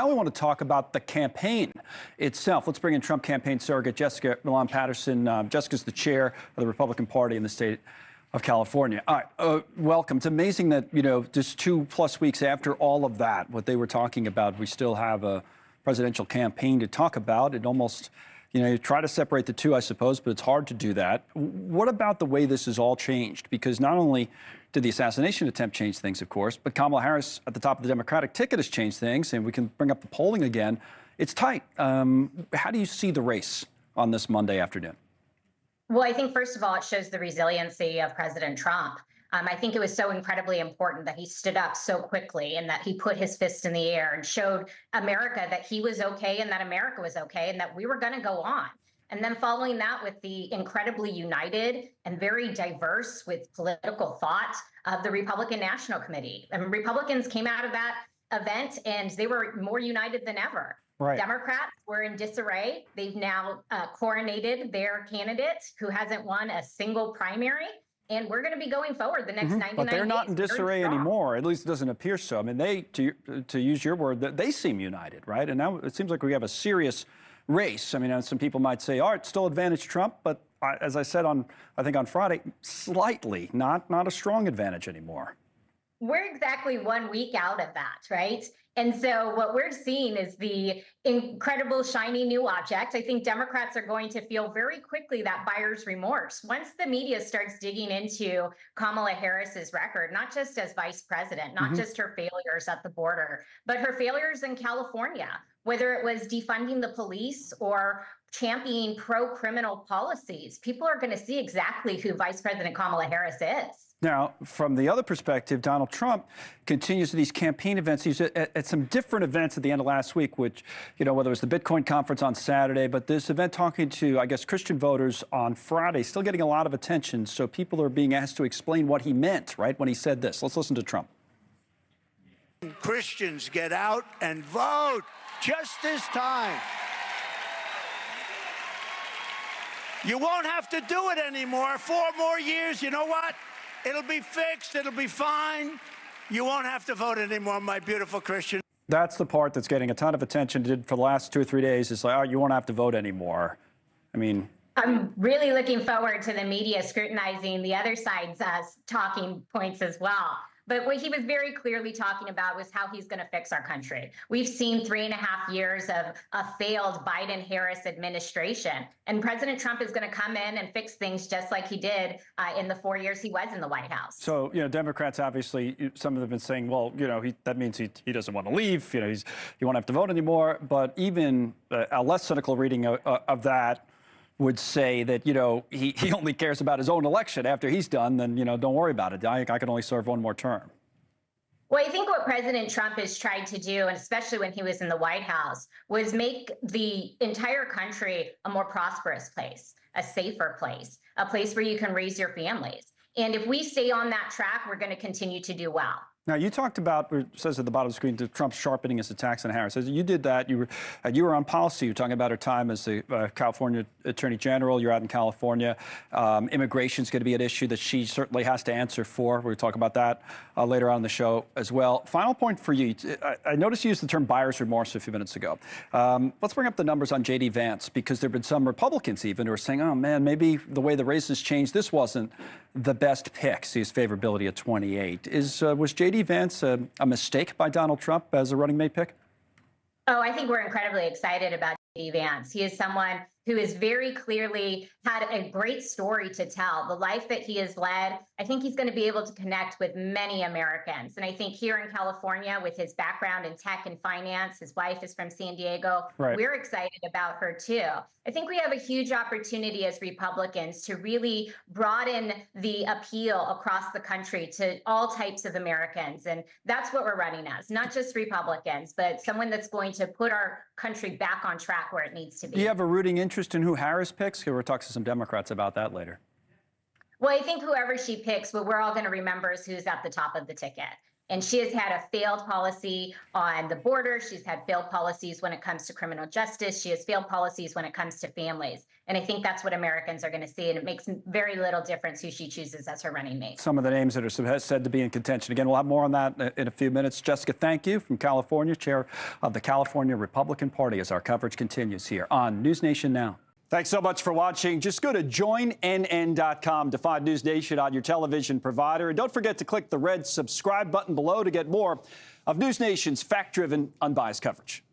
now we want to talk about the campaign itself. Let's bring in Trump campaign surrogate Jessica Millan Patterson. Jessica's the chair of the Republican Party in the state of California. All right, welcome. It's amazing that, just 2+ weeks after all of that, what they were talking about, we still have a presidential campaign to talk about. It almost, you try to separate the two, I suppose, but it's hard to do that. What about the way this has all changed? Because not only did the assassination attempt change things, of course, but Kamala Harris at the top of the Democratic ticket has changed things, and we can bring up the polling again. It's tight. How do you see the race on this Monday afternoon? Well, I think, first of all, it shows the resiliency of President Trump. I think it was so incredibly important that he stood up so quickly and that he put his fist in the air and showed America that he was okay and that America was okay and that we were going to go on. And then following that with the incredibly united and very diverse with political thought of the Republican National Committee. And Republicans came out of that event and they were more united than ever. Right. Democrats were in disarray. They've now coronated their candidate who hasn't won a single primary. And we're going to be going forward the next 99 days. But they're not in disarray anymore. At least it doesn't appear so. I mean, they, to use your word, they seem united, right? And now it seems like we have a serious race. I mean, some people might say, all right, still advantage Trump, but as I said I think on Friday, slightly, not a strong advantage anymore. We're exactly 1 week out of that, right? And so what we're seeing is the incredible shiny new object. I think Democrats are going to feel very quickly that buyer's remorse. Once the media starts digging into Kamala Harris's record, not just as vice president, not just her failures at the border, but her failures in California, whether it was defunding the police or championing pro-criminal policies, people are going to see exactly who Vice President Kamala Harris is. Now, from the other perspective, Donald Trump continues these campaign events. He's at some different events at the end of last week, which, whether it was the Bitcoin conference on Saturday, but this event talking to, I guess, Christian voters on Friday, still getting a lot of attention. So people are being asked to explain what he meant, right, when he said this. Let's listen to Trump. Christians, get out and vote just this time. You won't have to do it anymore. 4 more years, you know what? It'll be fixed. It'll be fine. You won't have to vote anymore, my beautiful Christian. That's the part that's getting a ton of attention for the last 2 or 3 days. It's like, oh, you won't have to vote anymore. I mean, I'm really looking forward to the media scrutinizing the other side's talking points as well. But what he was very clearly talking about was how he's going to fix our country. We've seen 3.5 years of a failed Biden-Harris administration. And President Trump is going to come in and fix things just like he did in the 4 years he was in the White House. So, Democrats, obviously, some of them have been saying, well, that means he doesn't want to leave. He won't have to vote anymore. But even a less cynical reading of that would say that, he only cares about his own election. After he's done, then, don't worry about it. I can only serve 1 more term. Well, I think what President Trump has tried to do, and especially when he was in the White House, was make the entire country a more prosperous place, a safer place, a place where you can raise your families. And if we stay on that track, we're going to continue to do well. Now, you talked about, it says at the bottom of the screen, Trump sharpening his attacks on Harris. As you did that, you were on policy. You're talking about her time as the California Attorney General. You're out in California. Immigration is going to be an issue that she certainly has to answer for. We'll talk about that later on in the show as well. Final point for you. I noticed you used the term buyer's remorse a few minutes ago. Let's bring up the numbers on J.D. Vance, because there have been some Republicans even who are saying, oh, man, maybe the way the race has changed, this wasn't the best pick. See his favorability at 28. Was J.D. Vance a mistake by Donald Trump as a running mate pick? Oh, I think we're incredibly excited about J.D. Vance. He is someone who has very clearly had a great story to tell. The life that he has led, I think he's going to be able to connect with many Americans. And I think here in California, with his background in tech and finance, his wife is from San Diego. Right. We're excited about her too. I think we have a huge opportunity as Republicans to really broaden the appeal across the country to all types of Americans. And that's what we're running as, not just Republicans, but someone that's going to put our country back on track where it needs to be. Do you have a rooting interest in who Harris picks? We'll talk to some Democrats about that later. Well, I think whoever she picks, what we're all going to remember is who's at the top of the ticket. And she has had a failed policy on the border. She's had failed policies when it comes to criminal justice. She has failed policies when it comes to families. And I think that's what Americans are going to see. And it makes very little difference who she chooses as her running mate. Some of the names that are said to be in contention. Again, we'll have more on that in a few minutes. Jessica, thank you, from California, chair of the California Republican Party, as our coverage continues here on NewsNation Now. Thanks so much for watching. Just go to joinnn.com to find NewsNation on your television provider. And don't forget to click the red subscribe button below to get more of NewsNation's fact-driven, unbiased coverage.